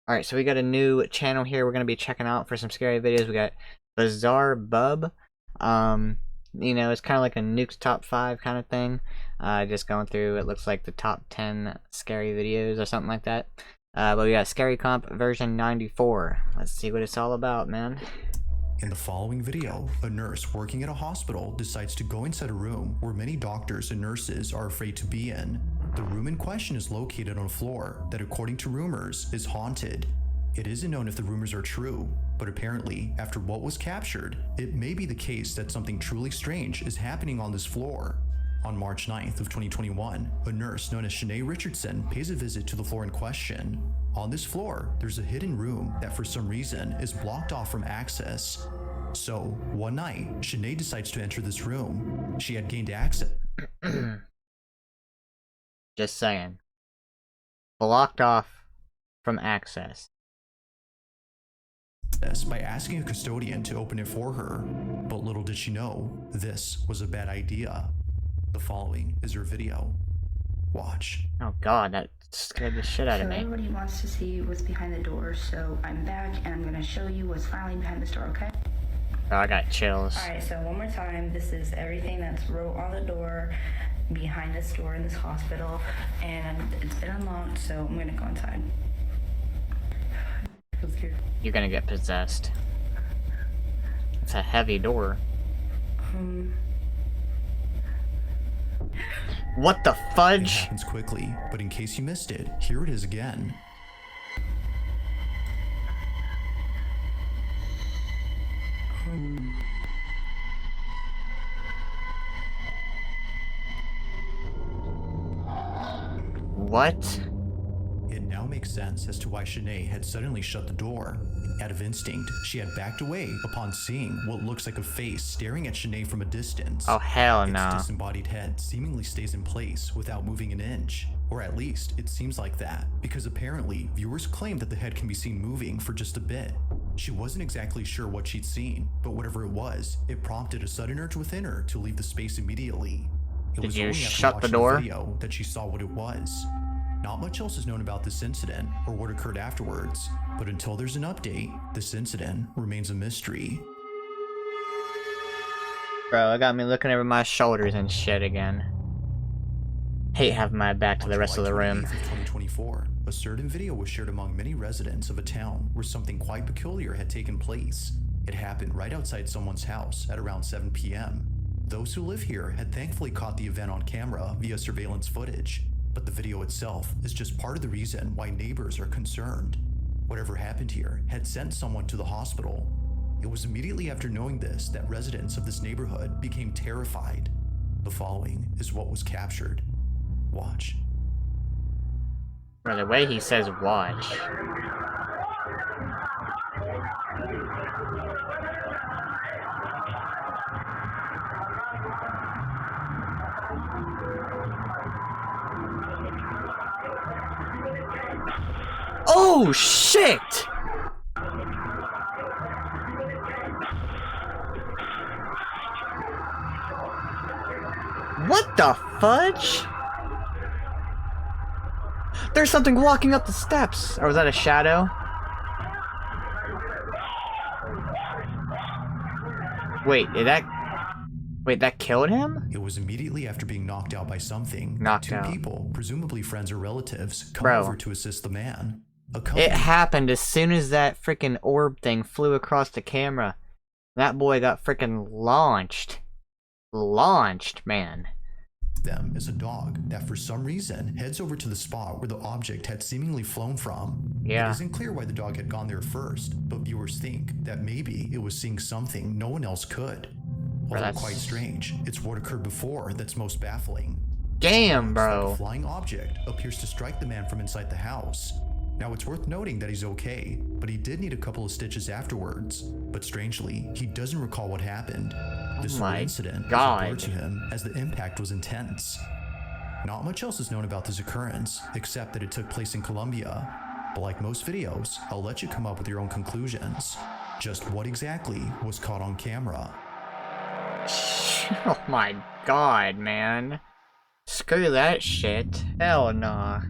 Alright, so we got a new channel here we're going to be checking out for some scary videos. We got Bizarre Bub. You know, it's kind of like a Nuke's Top 5 kind of thing. Just going through, it looks like the top 10 scary videos or something like that. But we got Scary Comp version 94. Let's see what it's all about, man. In the following video, a nurse working at a hospital decides to go inside a room where many doctors and nurses are afraid to be in. The room in question is located on a floor that, according to rumors, is haunted. It isn't known if the rumors are true, but apparently, after what was captured, it may be the case that something truly strange is happening on this floor. On March 9th of 2021, a nurse known as Shanae Richardson pays a visit to the floor in question. On this floor, there's a hidden room that for some reason is blocked off from access. So, one night, Shanae decides to enter this room. She had gained access. Just saying. Blocked off from access. By asking a custodian to open it for her. But little did she know, this was a bad idea. The following is her video. Watch. Oh god, that scared the shit out of me. Everybody wants to see what's behind the door, so I'm back and I'm gonna show you what's finally behind this door, okay? Oh, I got chills. Alright, so one more time, this is everything that's wrote on the door behind this door in this hospital, and it's been unlocked, so I'm gonna go inside. Feels scared. You're gonna get possessed. It's a heavy door. What the It fudge? happens quickly, but in case you missed it, here it is again. What? It now makes sense as to why Shanae had suddenly shut the door. Out of instinct, she had backed away upon seeing what looks like a face staring at Shanae from a distance. Oh hell Its no. disembodied head seemingly stays in place without moving an inch. Or at least, it seems like that, because apparently, viewers claim that the head can be seen moving for just a bit. She wasn't exactly sure what she'd seen, but whatever it was, it prompted a sudden urge within her to leave the space immediately. It Did was you only after shut the watching door? video that she saw what it was. Not much else is known about this incident or what occurred afterwards, but until there's an update, this incident remains a mystery. Bro, it got me looking over my shoulders and shit again. Hate having my back to the rest of the room. On July 28th of 2024, a certain video was shared among many residents of a town where something quite peculiar had taken place. It happened right outside someone's house at around 7 p.m. Those who live here had thankfully caught the event on camera via surveillance footage, but the video itself is just part of the reason why neighbors are concerned. Whatever happened here had sent someone to the hospital. It was immediately after knowing this that residents of this neighborhood became terrified. The following is what was captured. Watch. Bro, the way he says watch. Oh shit! What the fudge? There's something walking up the steps! Or was that a shadow? Wait, that killed him? It was immediately after being knocked out by something. Knocked Two out. people, presumably friends or relatives, come Bro. over to assist the man. It happened as soon as that freaking orb thing flew across the camera. That boy got freaking launched. Launched, man. Them is a dog that for some reason heads over to the spot where the object had seemingly flown from. Yeah. It isn't clear why the dog had gone there first, but viewers think that maybe it was seeing something no one else could. Although that's quite strange, it's what occurred before that's most baffling. Damn, It's like bro. a flying object appears to strike the man from inside the house. Now it's worth noting that he's okay, but he did need a couple of stitches afterwards. But strangely, he doesn't recall what happened. This whole my incident God. was a blur to him as the impact was intense. Not much else is known about this occurrence, except that it took place in Colombia. But like most videos, I'll let you come up with your own conclusions. Just what exactly was caught on camera? Oh my god, man. Screw that shit. Hell nah.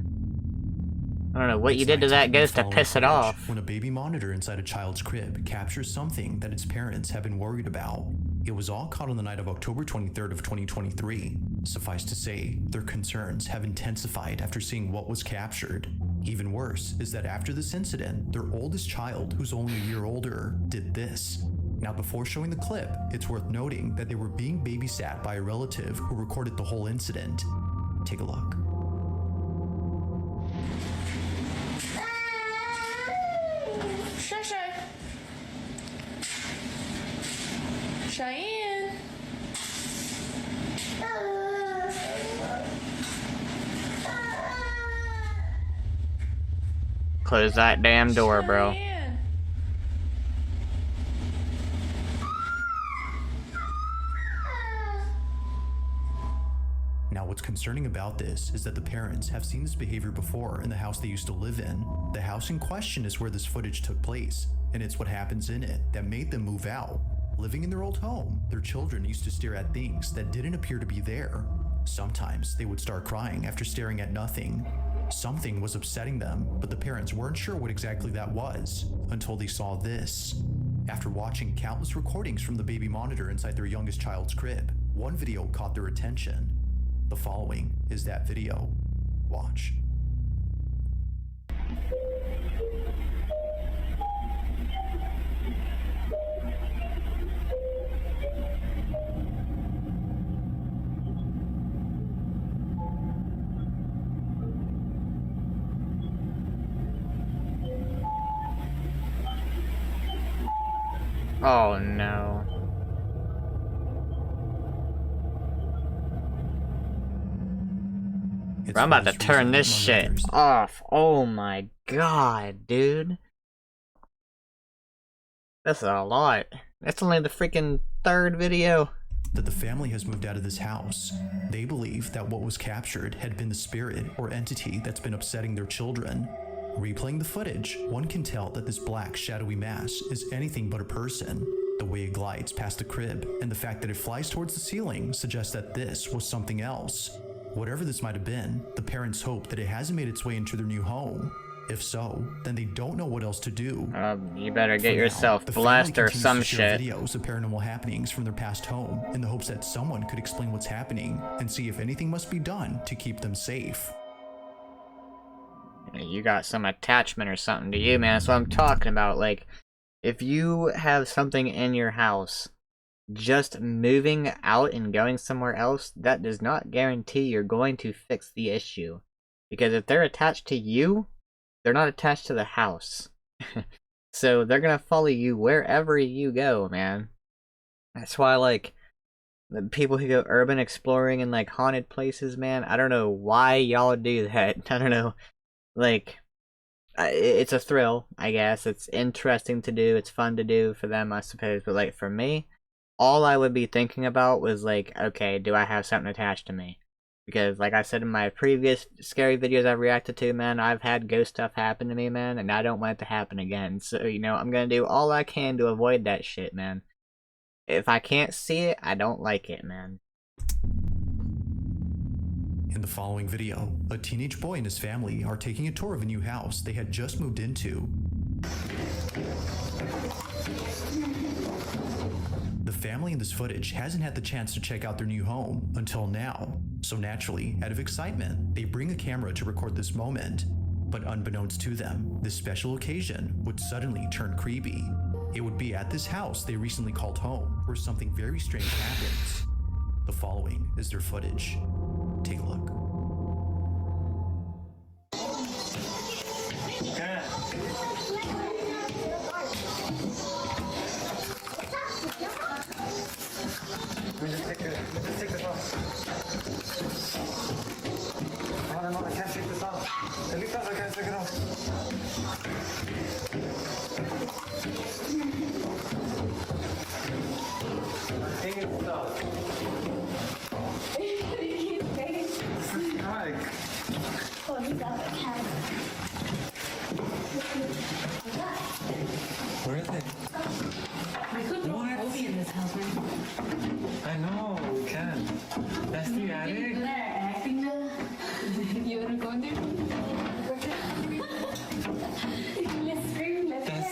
I don't know what you did to that ghost to piss it off. When a baby monitor inside a child's crib captures something that its parents have been worried about. It was all caught on the night of October 23rd of 2023. Suffice to say, their concerns have intensified after seeing what was captured. Even worse is that after this incident, their oldest child, who's only a year older, did this. Now, before showing the clip, it's worth noting that they were being babysat by a relative who recorded the whole incident. Take a look. Cheyenne. Close that damn door, bro. Cheyenne. Now, what's concerning about this is that the parents have seen this behavior before in the house they used to live in. The house in question is where this footage took place, and it's what happens in it that made them move out. Living in their old home, their children used to stare at things that didn't appear to be there. Sometimes they would start crying after staring at nothing. Something was upsetting them, but the parents weren't sure what exactly that was until they saw this. After watching countless recordings from the baby monitor inside their youngest child's crib, one video caught their attention. The following is that video. Watch. Oh no. I'm about to turn this shit off. Oh my god, dude. That's a lot. That's only the freaking third video. That the family has moved out of this house. They believe that what was captured had been the spirit or entity that's been upsetting their children. Replaying the footage, one can tell that this black shadowy mass is anything but a person. The way it glides past the crib and the fact that it flies towards the ceiling suggests that this was something else. Whatever this might have been, the parents hope that it hasn't made its way into their new home. If so, then they don't know what else to do. You better get yourself the blessed or family some continues to share shit. videos of paranormal happenings from their past home in the hopes that someone could explain what's happening and see if anything must be done to keep them safe. You got some attachment or something to you, man. That's what I'm talking about. Like, if you have something in your house, just moving out and going somewhere else, that does not guarantee you're going to fix the issue. Because if they're attached to you, they're not attached to the house. So they're gonna follow you wherever you go, man. That's why, like, the people who go urban exploring in, like, haunted places, man, I don't know why y'all do that. I don't know. Like, it's a thrill, I guess. It's interesting to do. It's fun to do for them, I suppose. But, like, for me, all I would be thinking about was, like, okay, do I have something attached to me? Because, like I said in my previous scary videos I've reacted to, man, I've had ghost stuff happen to me, man, and I don't want it to happen again. So, you know, I'm gonna do all I can to avoid that shit, man. If I can't see it, I don't like it, man. In the following video, a teenage boy and his family are taking a tour of a new house they had just moved into. The family in this footage hasn't had the chance to check out their new home until now, so naturally, out of excitement, they bring a camera to record this moment. But unbeknownst to them, this special occasion would suddenly turn creepy. It would be at this house they recently called home where something very strange happens. The following is their footage. Take a look. Just take this off. Oh, no, I can't take this off. At least I can't take it off. Hang it stuff.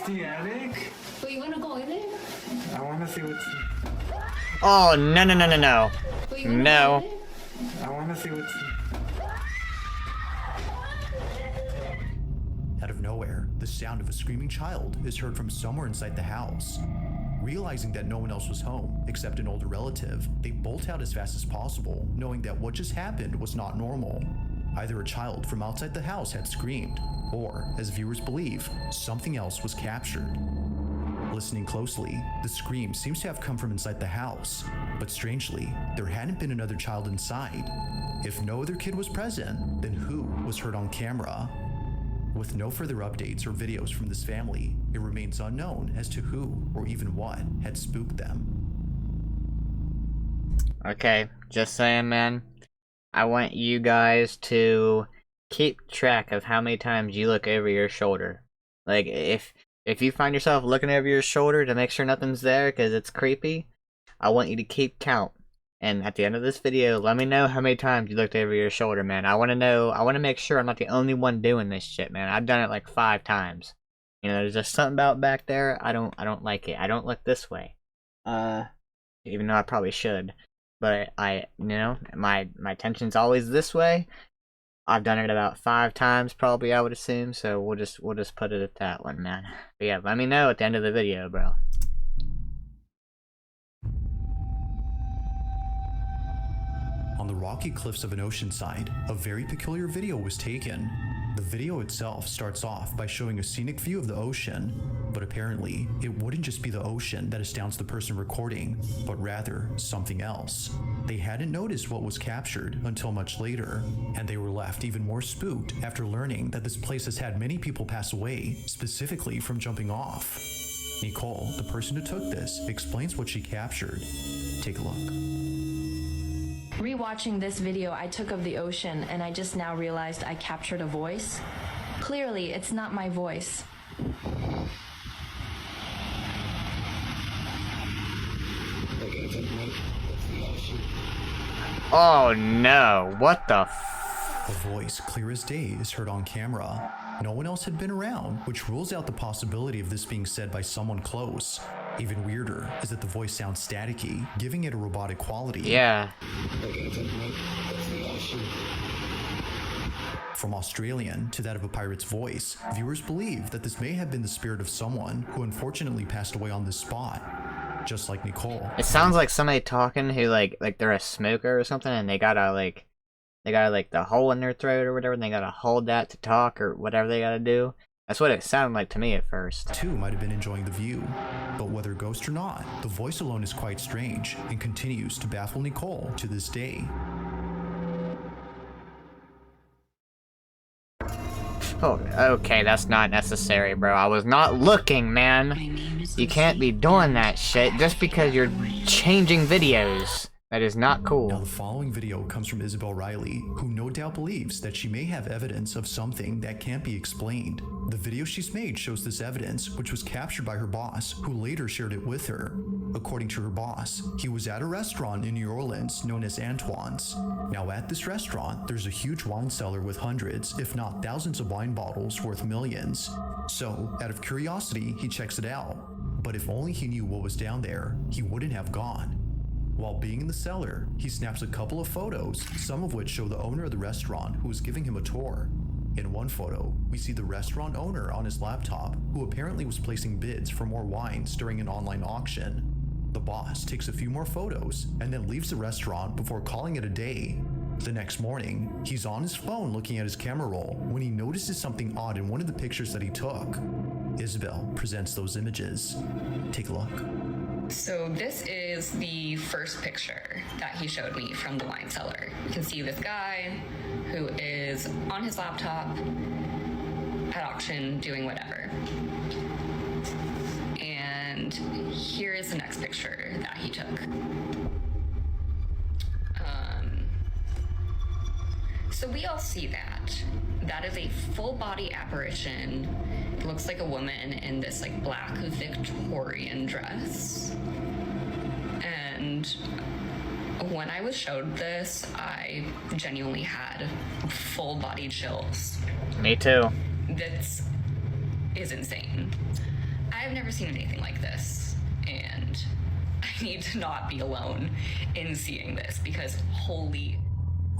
the attic? But you wanna go in there? I want to see what's. Oh, no, no, no, no, no. But you wanna No. go in there? I want to see what's. Out of nowhere, the sound of a screaming child is heard from somewhere inside the house. Realizing that no one else was home except an older relative, they bolt out as fast as possible, knowing that what just happened was not normal. Either a child from outside the house had screamed, or, as viewers believe, something else was captured. Listening closely, the scream seems to have come from inside the house, but strangely, there hadn't been another child inside. If no other kid was present, then who was heard on camera? With no further updates or videos from this family, it remains unknown as to who or even what had spooked them. Okay, just saying, man. I want you guys to keep track of how many times you look over your shoulder. Like, if you find yourself looking over your shoulder to make sure nothing's there because it's creepy, I want you to keep count. And at the end of this video, let me know how many times you looked over your shoulder, man. I want to know, I want to make sure I'm not the only one doing this shit, man. I've done it like 5 times. You know, there's just something about back there, I don't like it. I don't look this way. Even though I probably should. But you know, my tension's always this way. I've done it about 5 times, probably, I would assume, so we'll just put it at that one, man. But yeah, let me know at the end of the video, bro. On the rocky cliffs of an ocean side, a very peculiar video was taken. The video itself starts off by showing a scenic view of the ocean, but apparently, it wouldn't just be the ocean that astounds the person recording, but rather something else. They hadn't noticed what was captured until much later, and they were left even more spooked after learning that this place has had many people pass away, specifically from jumping off. Nicole, the person who took this, explains what she captured. Take a look. Rewatching this video I took of the ocean, and I just now realized I captured a voice. Clearly, it's not my voice. Oh no, what the A voice clear as day is heard on camera. No one else had been around, which rules out the possibility of this being said by someone close. Even weirder is that the voice sounds staticky, giving it a robotic quality. Yeah. From Australian to that of a pirate's voice, viewers believe that this may have been the spirit of someone who unfortunately passed away on this spot. Just like Nicole. It sounds like somebody talking who like they're a smoker or something, and they got the hole in their throat or whatever, and they gotta hold that to talk or whatever they gotta do. That's what it sounded like to me at first. Two might have been enjoying the view, but whether ghost or not, the voice alone is quite strange and continues to baffle Nicole to this day. Oh, okay, that's not necessary, bro. I was not looking, man. You can't be doing that shit just because you're changing videos. That is not cool. Now the following video comes from Isabel Riley, who no doubt believes that she may have evidence of something that can't be explained. The video she's made shows this evidence, which was captured by her boss, who later shared it with her. According to her boss, he was at a restaurant in New Orleans known as Antoine's. Now at this restaurant, there's a huge wine cellar with hundreds, if not thousands of wine bottles worth millions. So, out of curiosity, he checks it out. But if only he knew what was down there, he wouldn't have gone. While being in the cellar, he snaps a couple of photos, some of which show the owner of the restaurant who is giving him a tour. In one photo, we see the restaurant owner on his laptop, who apparently was placing bids for more wines during an online auction. The boss takes a few more photos and then leaves the restaurant before calling it a day. The next morning, he's on his phone looking at his camera roll when he notices something odd in one of the pictures that he took. Isabel presents those images. Take a look. So this is the first picture that he showed me from the wine cellar. You can see this guy who is on his laptop at auction doing whatever. And here is the next picture that he took. So we all see that. That is a full body apparition. It looks like a woman in this like black Victorian dress. And when I was showed this, I genuinely had full body chills. Me too. This is insane. I've never seen anything like this, and I need to not be alone in seeing this because holy.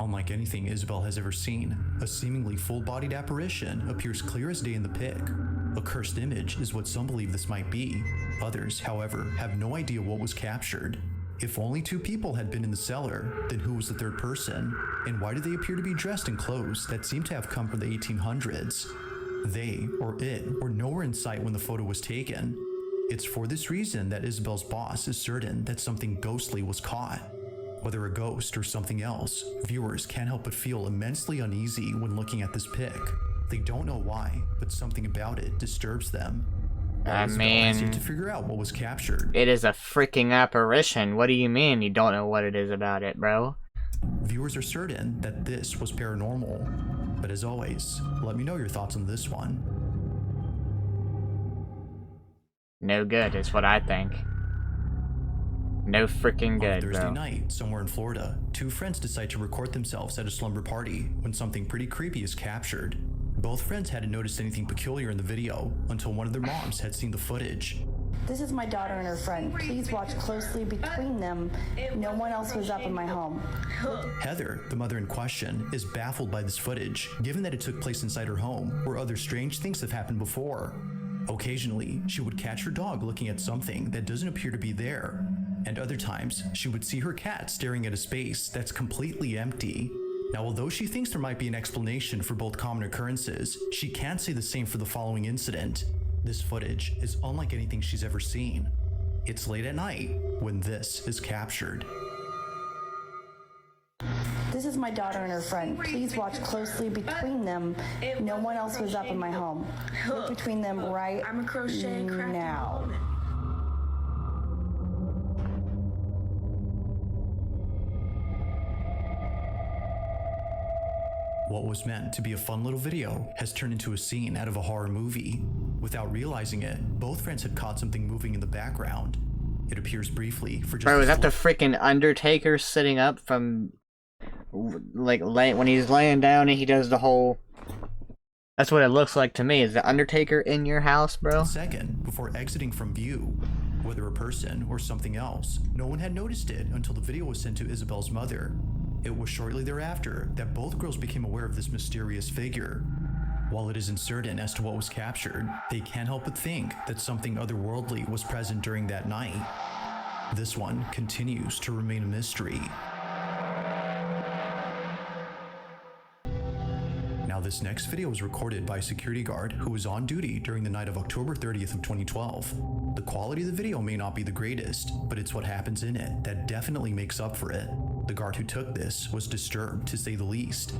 Unlike anything Isabel has ever seen, a seemingly full-bodied apparition appears clear as day in the pic. A cursed image is what some believe this might be. Others, however, have no idea what was captured. If only 2 people had been in the cellar, then who was the third person? And why do they appear to be dressed in clothes that seem to have come from the 1800s? They, or it, were nowhere in sight when the photo was taken. It's for this reason that Isabel's boss is certain that something ghostly was caught. Whether a ghost or something else, viewers can't help but feel immensely uneasy when looking at this pic. They don't know why, but something about it disturbs them. I Isabel has yet mean, to figure out what was captured. it is a freaking apparition. What do you mean you don't know what it is about it, bro? Viewers are certain that this was paranormal. But as always, let me know your thoughts on this one. No good is what I think. No freaking On good, Thursday bro. night, somewhere in Florida, 2 friends decide to record themselves at a slumber party when something pretty creepy is captured. Both friends hadn't noticed anything peculiar in the video until one of their moms had seen the footage. This is my daughter and her friend. Please watch closely between them. No one else was up in my home. Heather, the mother in question, is baffled by this footage, given that it took place inside her home, where other strange things have happened before. Occasionally, she would catch her dog looking at something that doesn't appear to be there, and other times, she would see her cat staring at a space that's completely empty. Now, although she thinks there might be an explanation for both common occurrences, she can't say the same for the following incident. This footage is unlike anything she's ever seen. It's late at night when this is captured. This is my daughter and her friend. Please watch closely between them. No one else was up in my home. Look between them right now. What was meant to be a fun little video has turned into a scene out of a horror movie. Without realizing it, both friends had caught something moving in the background. It appears briefly for just Bro, a is that the split- freaking Undertaker sitting up from, like, when he's laying down and he does the whole... That's what it looks like to me. Is the Undertaker in your house, bro? second before exiting from view. Whether a person or something else, no one had noticed it until the video was sent to Isabel's mother. It was shortly thereafter that both girls became aware of this mysterious figure. While it is uncertain as to what was captured, they can't help but think that something otherworldly was present during that night. This one continues to remain a mystery. Now, this next video was recorded by a security guard who was on duty during the night of October 30th of 2012. The quality of the video may not be the greatest, but it's what happens in it that definitely makes up for it. The guard who took this was disturbed, to say the least.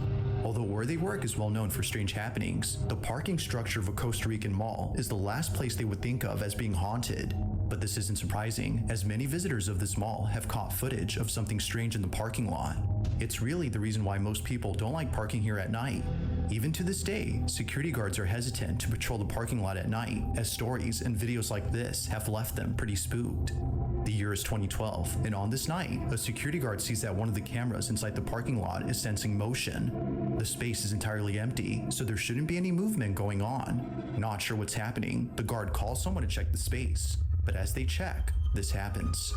Although where they work is well known for strange happenings, the parking structure of a Costa Rican mall is the last place they would think of as being haunted. But this isn't surprising, as many visitors of this mall have caught footage of something strange in the parking lot. It's really the reason why most people don't like parking here at night. Even to this day, security guards are hesitant to patrol the parking lot at night, as stories and videos like this have left them pretty spooked. The year is 2012, and on this night, a security guard sees that one of the cameras inside the parking lot is sensing motion. The space is entirely empty, so there shouldn't be any movement going on. Not sure what's happening, the guard calls someone to check the space. But as they check, this happens.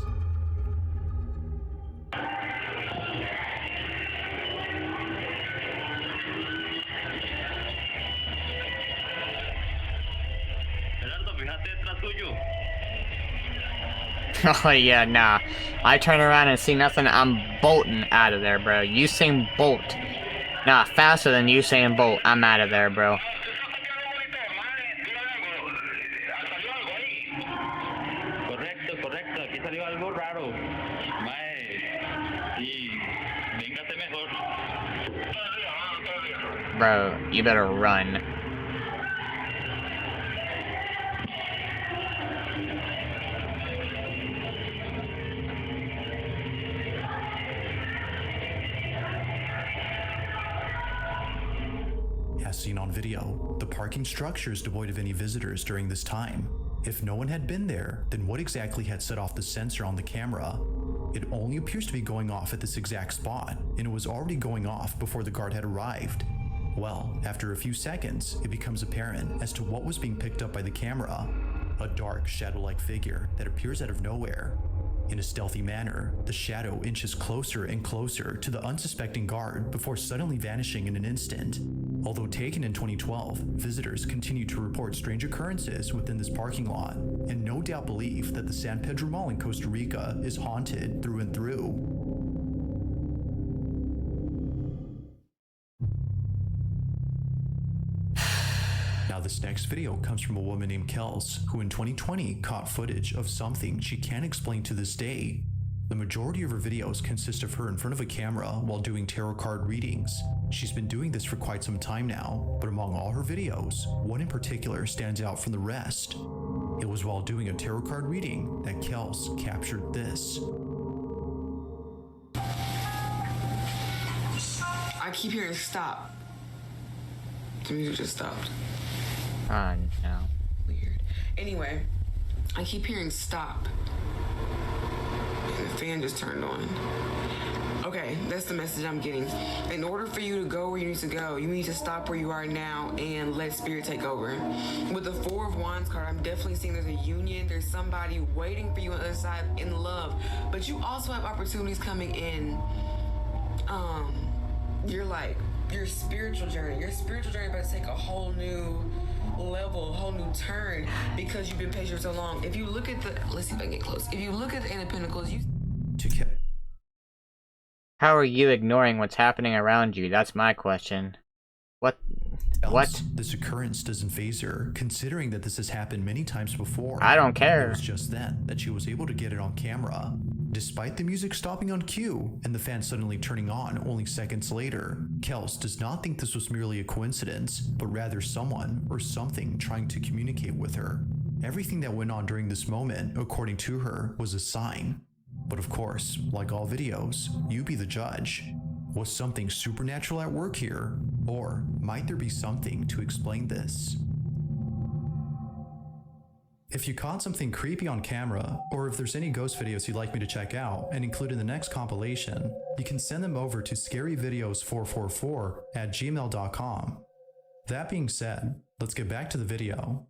Oh yeah, nah. I turn around and see nothing, I'm bolting out of there, bro. Usain Bolt. Nah, faster than Usain Bolt. I'm out of there, bro. Correcto, aquí salió algo raro. Mae, y véngase mejor. Bro, you better run. As seen on video, the parking structure is devoid of any visitors during this time. If no one had been there, then what exactly had set off the sensor on the camera? It only appears to be going off at this exact spot, and it was already going off before the guard had arrived. Well, after a few seconds, it becomes apparent as to what was being picked up by the camera. a dark, shadow-like figure that appears out of nowhere. In a stealthy manner, the shadow inches closer and closer to the unsuspecting guard before suddenly vanishing in an instant. Although taken in 2012, visitors continue to report strange occurrences within this parking lot, and no doubt believe that the San Pedro Mall in Costa Rica is haunted through and through. Now this next video comes from a woman named Kels, who in 2020 caught footage of something she can't explain to this day. The majority of her videos consist of her in front of a camera while doing tarot card readings. She's been doing this for quite some time now, but among all her videos, one in particular stands out from the rest. It was while doing a tarot card reading that Kels captured this. I keep hearing stop. The music just stopped. Oh no. Weird. Anyway, I keep hearing stop. And the fan just turned on. Okay, that's the message I'm getting. In order for you to go where you need to go, you need to stop where you are now and let spirit take over. With the Four of Wands card, I'm definitely seeing there's a union. There's somebody waiting for you on the other side in love. But you also have opportunities coming in. Your spiritual journey. Your spiritual journey is about to take a whole new level, a whole new turn because you've been patient for so long. If you look at the, let's see if I can get close. If you look at the Eight of Pentacles, How are you ignoring what's happening around you? That's my question. What? This occurrence doesn't faze her, considering that this has happened many times before. I don't care. It was just then that she was able to get it on camera. Despite the music stopping on cue and the fan suddenly turning on only seconds later, Kels does not think this was merely a coincidence, but rather someone or something trying to communicate with her. Everything that went on during this moment, according to her, was a sign. But of course, like all videos, you be the judge. Was something supernatural at work here? Or might there be something to explain this? If you caught something creepy on camera, or if there's any ghost videos you'd like me to check out and include in the next compilation, you can send them over to scaryvideos444@gmail.com. That being said, let's get back to the video.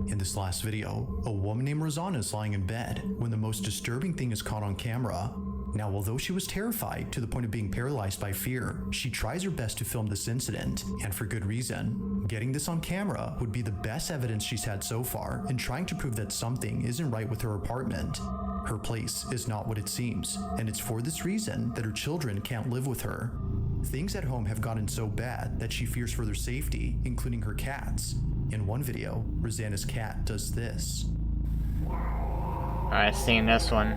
In this last video, a woman named Rosanna is lying in bed when the most disturbing thing is caught on camera. Now, although she was terrified to the point of being paralyzed by fear, she tries her best to film this incident, and for good reason. Getting this on camera would be the best evidence she's had so far in trying to prove that something isn't right with her apartment. Her place is not what it seems, and it's for this reason that her children can't live with her. Things at home have gotten so bad that she fears for their safety, including her cats. In one video, Rosanna's cat does this. Alright, seeing this one.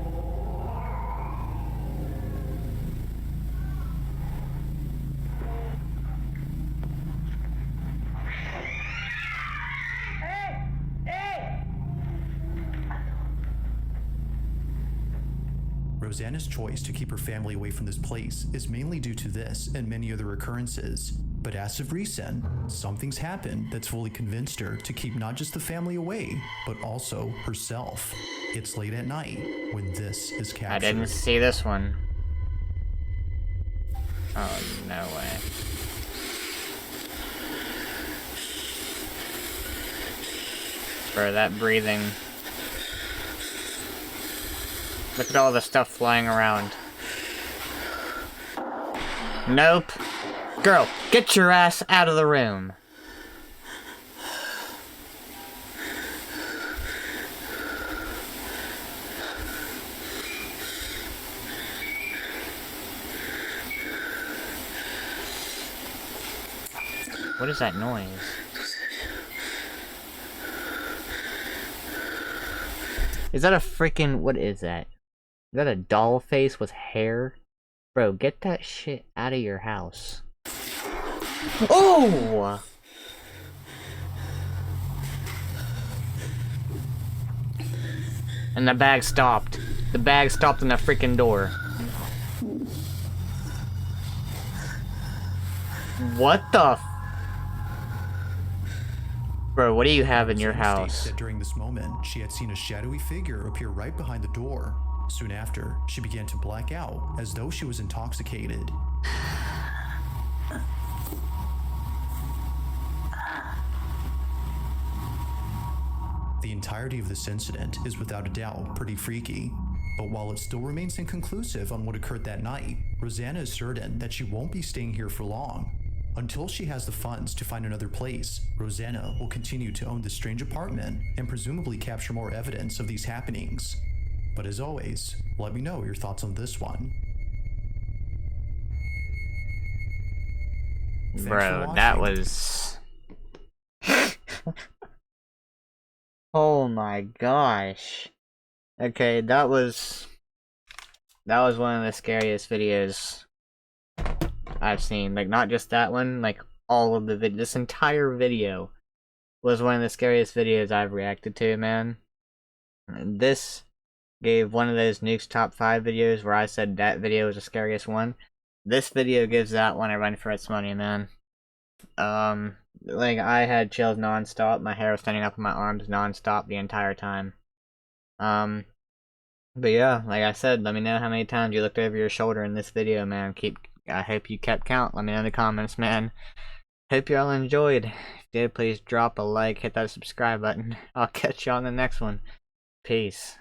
Rosanna's choice to keep her family away from this place is mainly due to this and many other occurrences. But as of recent, something's happened that's fully convinced her to keep not just the family away, but also herself. It's late at night when this is captured. I didn't see this one. Oh, no way. Bro, that breathing. Look at all the stuff flying around. Nope. Girl, get your ass out of the room. What is that noise? Is that a freaking... what is that? Is that a doll face with hair? Bro, get that shit out of your house. Oh! And the bag stopped. The bag stopped in the freaking door. What the f... Bro, what do you have in your house? That during this moment, she had seen a shadowy figure appear right behind the door. Soon after, she began to black out as though she was intoxicated. The entirety of this incident is without a doubt pretty freaky, but while it still remains inconclusive on what occurred that night, Rosanna is certain that she won't be staying here for long. Until she has the funds to find another place, Rosanna will continue to own this strange apartment and presumably capture more evidence of these happenings. But as always, let me know your thoughts on this one. Thanks for Bro, that watching. was... Oh my gosh. Okay, that was one of the scariest videos I've seen. Like, not just that one, like, all of the this entire video was one of the scariest videos I've reacted to, man. And this gave one of those Nukes Top 5 videos where I said that video was the scariest one. This video gives that one a run for its money, man. Like, I had chills non-stop. My hair was standing up on my arms non-stop the entire time. But yeah, like I said, let me know how many times you looked over your shoulder in this video, man. I hope you kept count. Let me know in the comments, man. Hope you all enjoyed. If you did, please drop a like, hit that subscribe button. I'll catch you on the next one. Peace.